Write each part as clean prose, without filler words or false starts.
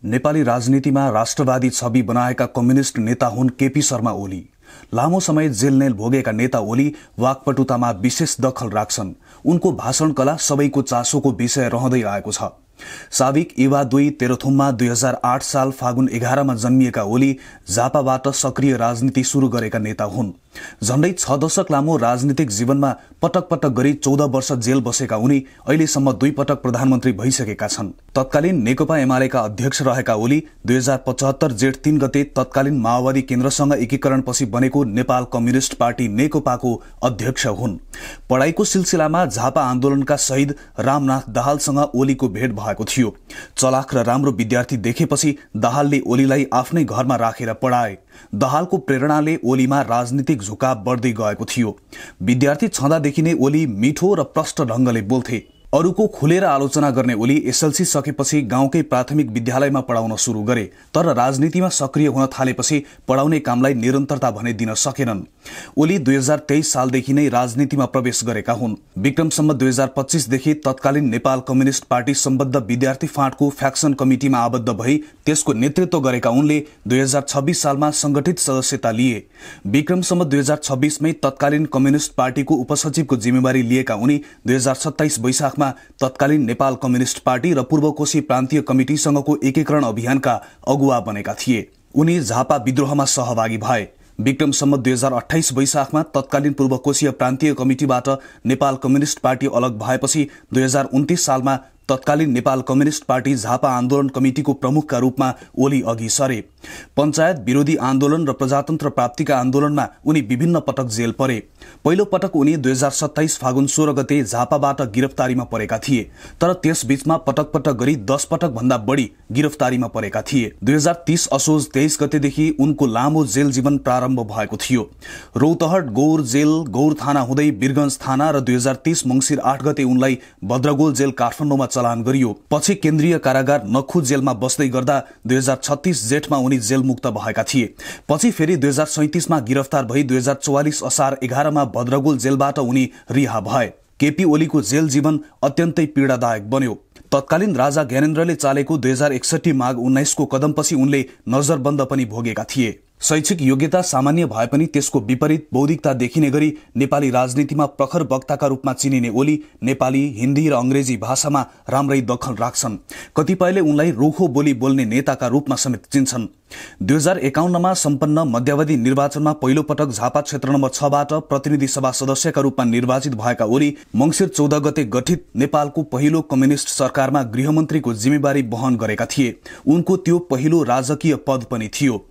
नेपाली राजनीतिमा राष्ट्रवादी छवि बनाएका कम्युनिस्ट नेता हुन् केपी शर्मा ओली। लामो समय जेलनेल भोगेका नेता ओली वाक्पटुतामा विशेष दखल राख्छन्। उनको भाषण कला सबैको चासोको विषय रहँदै आएको छ। साविक इवा 2 तेह्रथुममा 2008 साल फागुन 11 मा जन्मिएका ओली झापाबाट सक्रिय राजनीति शुरू गरेका नेता हुन्। झण्डै 6 दशक लामो राजनीतिक जीवनमा पटक पटक गरी 14 वर्ष जेल बसेका उनी अहिलेसम्म 2 पटक प्रधानमन्त्री भइसकेका छन्। तत्कालीन नेकपा एमालेका अध्यक्ष रहेका ओली 2075 जेठ 3 गते तत्कालीन माओवादी केन्द्रसँग एकीकरणपछि बनेको नेपाल कम्युनिस्ट पार्टी नेकपाको अध्यक्ष हुन्। पढाइको सिलसिलामा झापा आन्दोलनका शहीद रामनाथ दाहालसँग ओलीको भेट भएको थियो। चलाख र राम्रो विद्यार्थी देखेपछि दाहालले ओलीलाई आफ्नै घरमा राखेर पढाए। दाहालको प्रेरणाले ओलीमा राजनीतिक झुकाव बढ्दै गएको थियो। विद्यार्थी छँदादेखि नै ओली मिठो र प्रष्ट ढंगले बोल्थे। अरूको खुलेर आलोचना गर्ने ओली एसएलसी सकेपछि गाउँकै प्राथमिक विद्यालयमा पढाउन सुरु गरे। तर राजनीतिमा सक्रिय हुन थालेपछि पढाउने कामलाई निरन्तरता भने दिन सकेनन्। ओली 2023 सालदेखि नै राजनीतिमा प्रवेश गरेका हुन्। विक्रम सम्वत 2025 देखि तत्कालीन नेपाल कम्युनिस्ट पार्टी सम्बद्ध विद्यार्थी फाँटको फ्याक्सन कमिटीमा आबद्ध भई त्यसको नेतृत्व गरेका उनले 2026 सालमा संगठित सदस्यता लिए। विक्रम सम्वत 2026 मै तत्कालीन कम्युनिस्ट पार्टीको उपसचिवको जिम्मेवारी लिएका उनी 2027 वैशाख तत्कालीन नेपाल कम्युनिस्ट पार्टी र पूर्व कोशी प्रान्तीय कमिटीसँगको एकीकरण अभियानका अगुवा बनेका थिए। उनी झापा विद्रोहमा सहभागी भए। विक्रम सम्वत 2028 वैशाखमा तत्कालीन पूर्व कोशीय प्रान्तीय कमिटीबाट नेपाल कम्युनिस्ट पार्टी अलग भएपछि 2029 सालमा तत्कालीन नेपाल कम्युनिस्ट पार्टी झापा आन्दोलन कमिटीको प्रमुखका रूपमा ओली अघि सरे। पञ्चायत विरोधी आन्दोलन र प्रजातन्त्र प्राप्तिका आन्दोलनमा उनी विभिन्न पटक जेल परे। पहिलो पटक उनी 2027 फागुन 16 गते झापाबाट गिरफ्तारीमा परेका थिए। तर त्यसबीचमा पटक पटक गरी 10 पटक भन्दा बढी गिरफ्तारीमा परेका थिए। 2030 असोज 23 गतेदेखि उनको लामो जेल जीवन प्रारम्भ भएको थियो। रौतहट गौर जेल गौर थाना हुँदै वीरगञ्ज थाना र 2030 मंसिर 8 गते उनलाई भद्रगोल जेल काठमाडौँमा चलान गरियो। पछि केन्द्रीय कारागार नखु जेलमा बस्दै गर्दा 2036 जेठमा उनी जेल मुक्त भएका थिए। पछि फेरि 2037 मा गिरफ्तार भई 2044 असार 11 मा भद्रगोल जेलबाट उनी रिहा भए। केपी ओलीको जेल जीवन अत्यन्तै पीडादायक बन्यो। तत्कालीन राजा ज्ञानेन्द्रले चालेको 2061 माघ 19 को कदमपछि उनले नजरबन्द पनि भोगेका थिए। शैक्षिक योग्यता सामान्य भए पनि त्यसको विपरीत बौद्धिकता देखिने गरी नेपाली राजनीतिमा प्रखर वक्ताका रूपमा चिनिने ओली नेपाली, हिन्दी र अंग्रेजी भाषामा राम्रै दखल राख्छन्। कतिपयले उनलाई रुखो बोली बोल्ने नेताका रूपमा समेत चिन्छन्। 2051 मा सम्पन्न मध्यावधि निर्वाचनमा पहिलो पटक झापा क्षेत्र नम्बर 6 बाट प्रतिनिधि सभा सदस्यका रूपमा निर्वाचित भएका ओली मंसिर 14 गते गठित नेपालको पहिलो कम्युनिस्ट सरकारमा गृहमन्त्रीको जिम्मेवारी वहन गरेका थिए। उनको त्यो पहिलो राजकीय पद पनि थियो।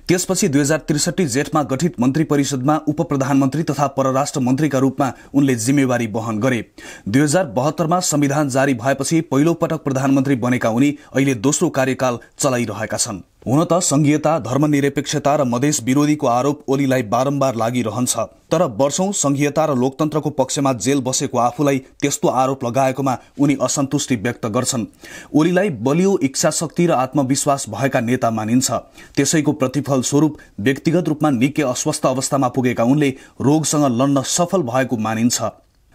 त्यसपछि 2063 जेठमा गठित मन्त्री परिषदमा उपप्रधानमन्त्री तथा परराष्ट्र मन्त्रीका रूपमा उनले जिम्मेवारी वहन गरे। 2072 मा संविधान जारी भएपछि पहिलो पटक प्रधानमन्त्री बनेका उनी अहिले दोस्रो कार्यकाल चलाइरहेका छन्। हुन त संघीयता, धर्मनिरपेक्षता र मधेस विरोधीको आरोप ओलीलाई बारम्बार लागिरहन्छ। तर वर्षौं संघीयता र लोकतन्त्रको पक्षमा जेल बसेको आफूलाई त्यस्तो आरोप लगाएकोमा उनी असन्तुष्टि व्यक्त गर्छन्। ओलीलाई बलियो इच्छाशक्ति र आत्मविश्वास भएका नेता मानिन्छ। त्यसैको प्रतिफल स्वरूप व्यक्तिगत रूपमा निकै अस्वस्थ अवस्थामा पुगेका उनले रोगसँग लड्न सफल भएको मानिन्छ।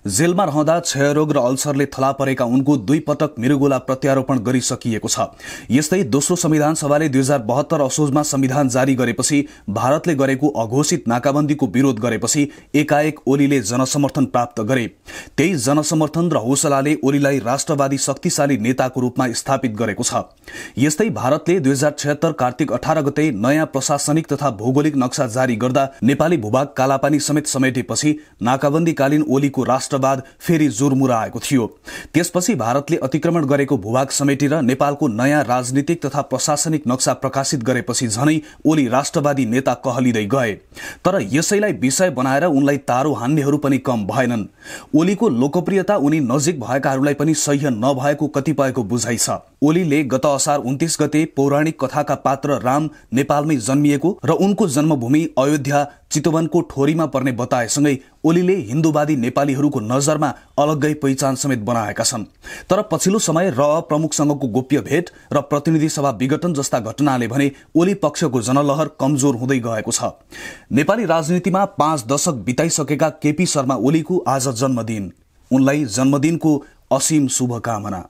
जेलमा रहँदा क्षयरोग र अल्सरले थला परेका उनको 2 पटक मृगोला प्रत्यारोपण गरिसकिएको छ। यस्तै दोस्रो संविधान सभाले 2072 असोजमा संविधान जारी गरेपछि भारतले गरेको अघोषित नाकाबन्दीको विरोध गरेपछि एकाएक ओलीले जनसमर्थन प्राप्त गरे। त्यही जनसमर्थन र हौसलाले ओलीलाई राष्ट्रवादी शक्तिशाली नेताको रूपमा स्थापित गरेको छ। यस्तै भारतले 2076 कार्तिक 18 गते नयाँ प्रशासनिक तथा भौगोलिक नक्सा जारी गर्दा नेपाली भूभाग कालापानी समेत समेटेपछि नाकाबन्दीकालीन ओलीको राष्ट्रवाद फेरि जोरमुराएको थियो। त्यसपछि भारतले अतिक्रमण गरेको भूभाग समेटेर नेपालको नयाँ राजनीतिक तथा प्रशासनिक नक्सा प्रकाशित गरेपछि झनै ओली राष्ट्रवादी नेता कहलिँदै गए। तर यसैलाई विषय बनाएर उनलाई तारो हान्नेहरू पनि कम भएनन्। ओलीको लोकप्रियता उनी नजिक भएकाहरूलाई पनि सह्य नभएको कतिपयको बुझाइ छ। ओलीले गत असार 29 गते पौराणिक कथाका पात्र राम नेपालमै जन्मिएको र उनको जन्मभूमि अयोध्या चितवनको ठोरीमा पर्ने बताएसँगै ओलीले हिन्दूवादी नेपालीहरूको नजरमा अलग्गै पहिचान समेत बनाएका छन्। तर पछिल्लो समय प्रमुखसँगको गोप्य भेट र प्रतिनिधि सभा विघटन जस्ता घटनाले भने ओली पक्षको जनलहर कमजोर हुँदै गएको छ। नेपाली राजनीतिमा 5 दशक बिताइसकेका केपी शर्मा ओलीको आज जन्मदिन। उनलाई जन्मदिनको असीम शुभकामना।